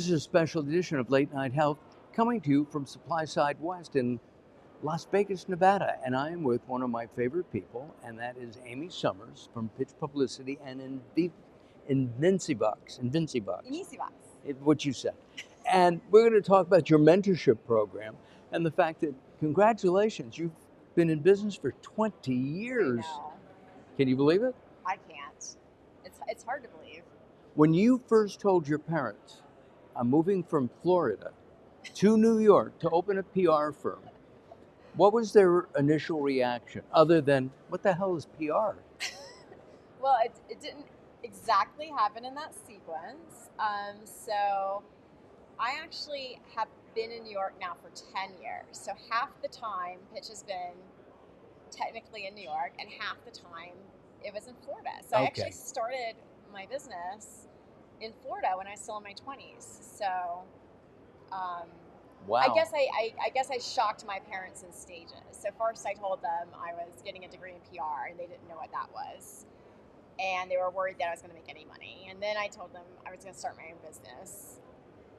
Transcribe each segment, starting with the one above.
This is a special edition of Late Night Health coming to you from SupplySide West in Las Vegas, Nevada. And I am with one of my favorite people, and that is Amy Summers from Pitch Publicity and INICIVOX. What you said. And we're going to talk about your mentorship program and the fact that, congratulations, you've been in business for 20 years. I know. Can you believe it? I can't. It's hard to believe. When you first told your parents, I'm moving from Florida to New York to open a PR firm, what was their initial reaction other than, what the hell is PR? Well, it didn't exactly happen in that sequence. So I actually have been in New York now for 10 years. So half the time Pitch has been technically in New York and half the time it was in Florida. So I actually started my business in Florida when I was still in my 20s. So Wow. I guess I shocked my parents in stages. So first I told them I was getting a degree in PR and they didn't know what that was. And they were worried that I was going to make any money. And then I told them I was going to start my own business.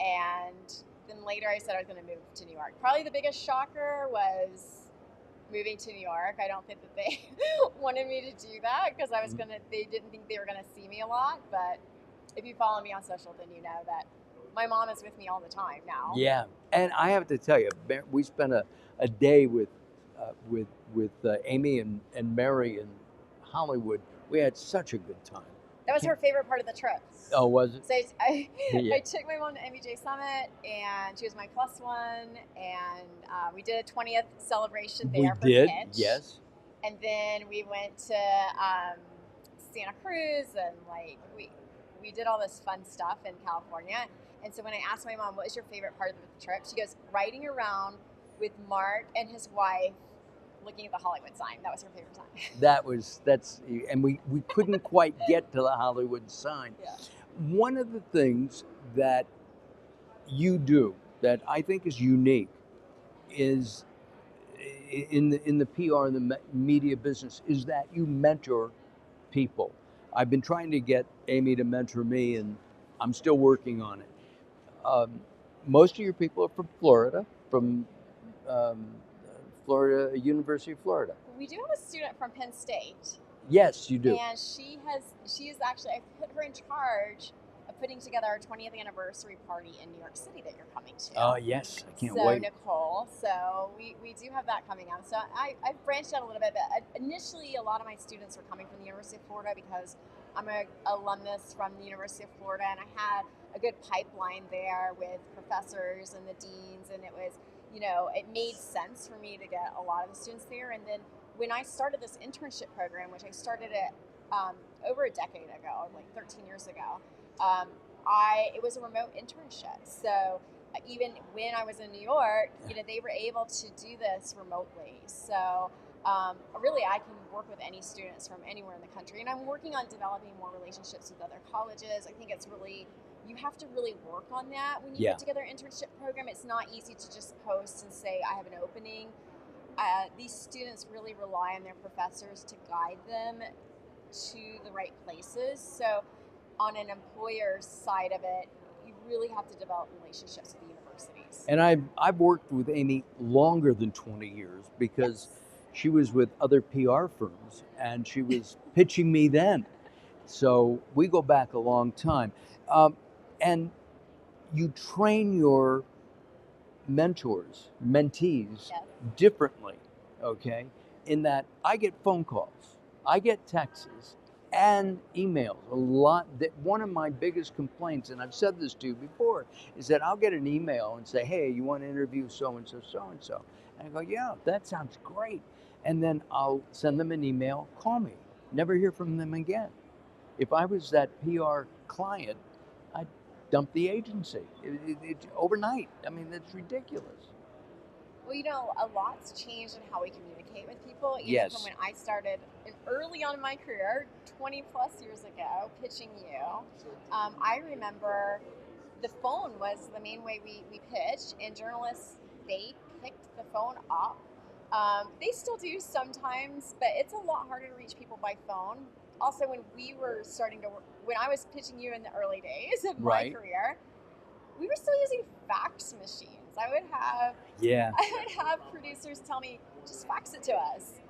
And then later I said I was going to move to New York. Probably the biggest shocker was moving to New York. I don't think that they wanted me to do that because they didn't think they were going to see me a lot. But if you follow me on social, then you know that my mom is with me all the time now. Yeah, and I have to tell you, we spent a day with Amy and Mary in Hollywood. We had such a good time. That was her favorite part of the trip. Oh, was it? So I took my mom to MBJ Summit, and she was my plus one, and we did a 20th celebration there for Pitch. Yes. And then we went to Santa Cruz, and we did all this fun stuff in California. And so when I asked my mom, what was your favorite part of the trip? She goes, riding around with Mark and his wife looking at the Hollywood sign. That was her favorite sign. And we couldn't quite get to the Hollywood sign. Yeah. One of the things that you do that I think is unique is in the PR and the media business is that you mentor people. I've been trying to get Amy to mentor me, and I'm still working on it. Most of your people are from Florida, University of Florida. We do have a student from Penn State. Yes, you do. And she is actually, I put her in charge of putting together our 20th anniversary party in New York City that you're coming to. Oh, yes, I can't wait. So Nicole, so we do have that coming up. So I've branched out a little bit, but initially a lot of my students were coming from the University of Florida because I'm an alumnus from the University of Florida, and I had a good pipeline there with professors and the deans, and it was, it made sense for me to get a lot of the students there. And then when I started this internship program, which I started it over a decade ago, like 13 years ago, it was a remote internship. So even when I was in New York, they were able to do this remotely. So really, I can work with any students from anywhere in the country. And I'm working on developing more relationships with other colleges. I think it's really, you have to really work on that when you put together an internship program. It's not easy to just post and say, I have an opening. These students really rely on their professors to guide them to the right places. So on an employer's side of it, you really have to develop relationships with the universities. And I've worked with Amy longer than 20 years because she was with other PR firms and she was pitching me then. So we go back a long time. And you train your mentees differently, okay? In that I get phone calls, I get texts and emails a lot. That one of my biggest complaints, and I've said this to you before, is that I'll get an email and say, hey, you want to interview so-and-so, so-and-so? And I go, yeah, that sounds great. And then I'll send them an email, call me, never hear from them again. If I was that PR client, I'd dump the agency overnight. I mean, that's ridiculous. Well, a lot's changed in how we communicate with people. Even from when I started early on in my career, 20 plus years ago, pitching you. I remember the phone was the main way we pitched, and journalists, they picked the phone up. They still do sometimes, but it's a lot harder to reach people by phone. Also, when we were starting to work, when I was pitching you in the early days of my career, we were still using fax machines. Yeah. I would have producers tell me, just fax it to us.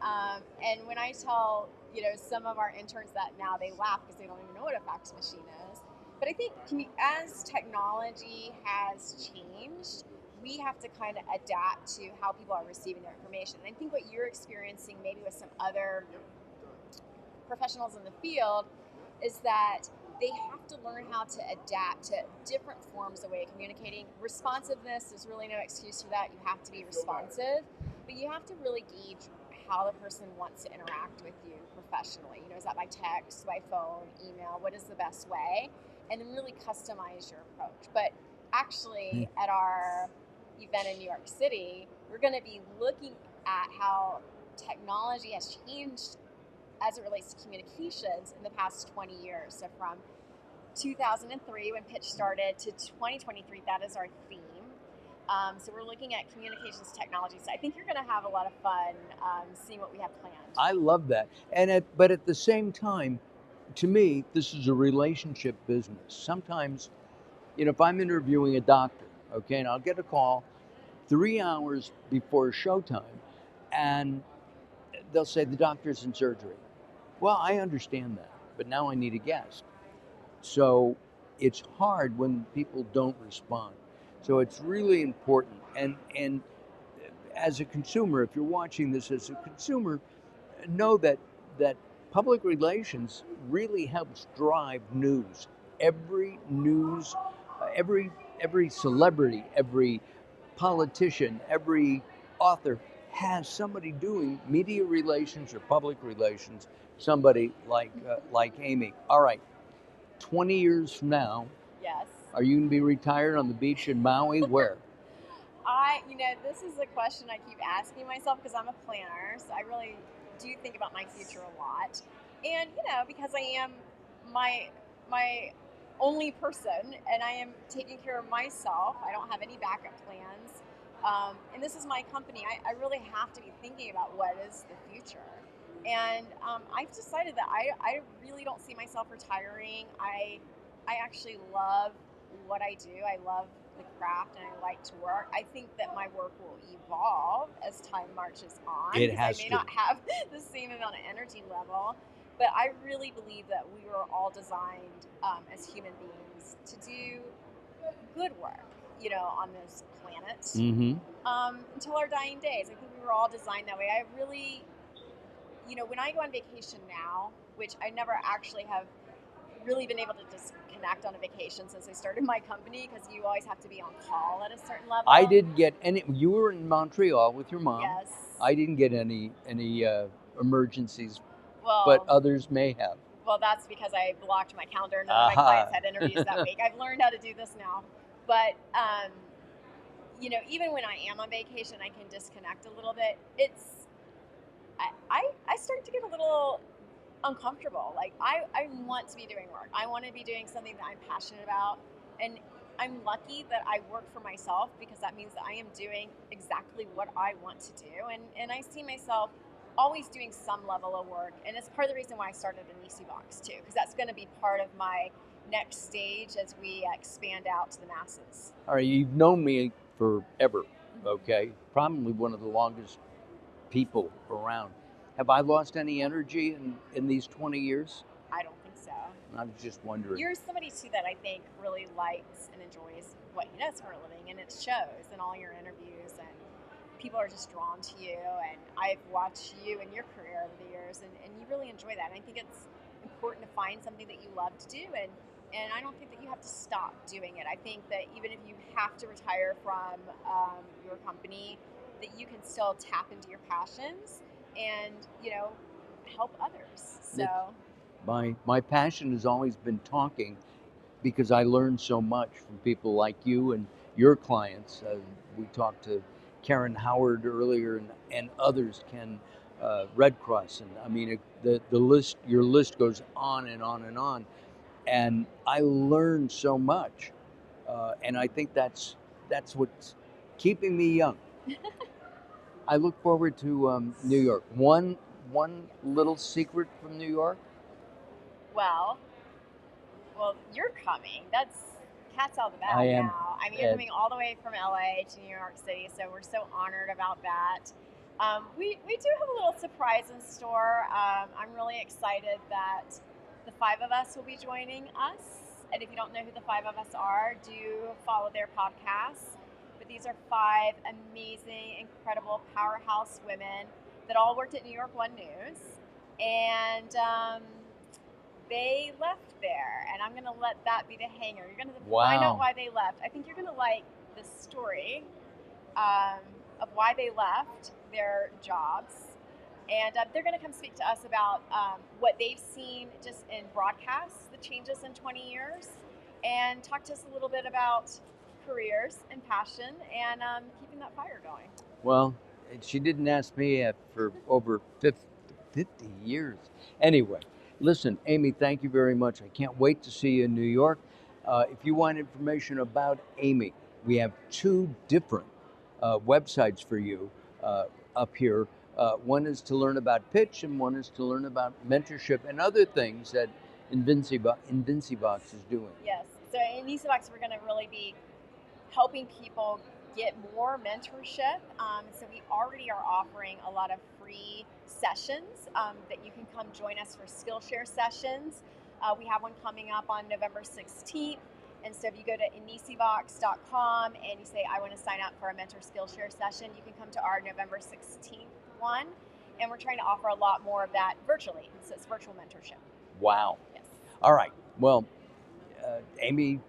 And when I tell, some of our interns that now, they laugh because they don't even know what a fax machine is. But I think as technology has changed, we have to kind of adapt to how people are receiving their information. And I think what you're experiencing, maybe with some other professionals in the field, is that they have to learn how to adapt to different forms of way of communicating. Responsiveness, there's really no excuse for that. You have to be responsive, but you have to really gauge how the person wants to interact with you professionally. Is that by text, by phone, email? What is the best way? And then really customize your approach. But actually, at our event in New York City, we're going to be looking at how technology has changed as it relates to communications in the past 20 years. So from 2003, when Pitch started, to 2023, that is our theme. So we're looking at communications technology. So I think you're going to have a lot of fun seeing what we have planned. I love that. But at the same time, to me, this is a relationship business. Sometimes, if I'm interviewing a doctor, okay, and I'll get a call 3 hours before showtime, and they'll say the doctor's in surgery. Well, I understand that, but now I need a guest. So it's hard when people don't respond. So it's really important. And as a consumer, if you're watching this as a consumer, know that public relations really helps drive news. Every news, every celebrity, every politician, every author has somebody doing media relations or public relations. Somebody like Amy. All right, 20 years from now, Yes. are you going to be retired on the beach in Maui? Where? This is a question I keep asking myself because I'm a planner, so I really do think about my future a lot. And because I am my only person, and I am taking care of myself, I don't have any backup plans. And this is my company. I really have to be thinking about what is the future. And I've decided that I really don't see myself retiring. I actually love what I do. I love the craft, and I like to work. I think that my work will evolve as time marches on. It has I may to. not have the same amount of energy level, but I really believe that we were all designed as human beings to do good work, on this planet, until our dying days. I think we were all designed that way. I really, when I go on vacation now, which I never actually have really been able to disconnect on a vacation since I started my company, because you always have to be on call at a certain level. I didn't get any. You were in Montreal with your mom. Yes. I didn't get any emergencies, Well, but others may have. Well, that's because I blocked my calendar and none of my clients had interviews that week. I've learned how to do this now. But, even when I am on vacation, I can disconnect a little bit. I start to get a little uncomfortable. Like, I want to be doing work. I want to be doing something that I'm passionate about. And I'm lucky that I work for myself, because that means that I am doing exactly what I want to do. And I see myself always doing some level of work. And it's part of the reason why I started INICIVOX too, because that's going to be part of my next stage as we expand out to the masses. All right, you've known me forever, okay? Probably one of the longest people around. Have I lost any energy in these 20 years? I don't think so. I was just wondering. You're somebody too that I think really likes and enjoys what he does for a living, and it shows in all your interviews, and people are just drawn to you. And I've watched you and your career over the years, and you really enjoy that. And I think it's important to find something that you love to do, and I don't think that you have to stop doing it. I think that even if you have to retire from your company, that you can still tap into your passions and help others. So my passion has always been talking, because I learned so much from people like you and your clients. We talked to Karen Howard earlier, and others, Ken Red Cross, and I mean the list. Your list goes on and on and on, and I learned so much, and I think that's what's keeping me young. I look forward to New York. One little secret from New York. Well, you're coming. That's cat's out of the bag I am. now. I mean, you're coming all the way from LA to New York City, so we're so honored about that. We do have a little surprise in store. I'm really excited that the 5 of us will be joining us. And if you don't know who the 5 of us are, do follow their podcasts. But these are 5 amazing, incredible powerhouse women that all worked at New York One News. And they left there, and I'm going to let that be the hanger. You're going to find out why they left. I think you're going to like the story of why they left their jobs. And they're going to come speak to us about what they've seen just in broadcasts, the changes in 20 years, and talk to us a little bit about careers and passion and keeping that fire going. Well, she didn't ask me for over 50 years. Anyway, listen, Amy, thank you very much. I can't wait to see you in New York. If you want information about Amy, we have 2 different websites for you up here. One is to learn about pitch, and one is to learn about mentorship and other things that INICIVOX is doing. Yes. So in INICIVOX, we're going to really be helping people get more mentorship. So we already are offering a lot of free sessions that you can come join us for Skillshare sessions. We have one coming up on November 16th. And so if you go to INICIVOX.com and you say, I want to sign up for a mentor Skillshare session, you can come to our November 16th one. And we're trying to offer a lot more of that virtually. So it's virtual mentorship. Wow. Yes. All right. Well, Amy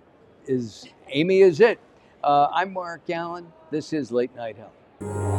is it. I'm Mark Alyn. This is Late Night Health.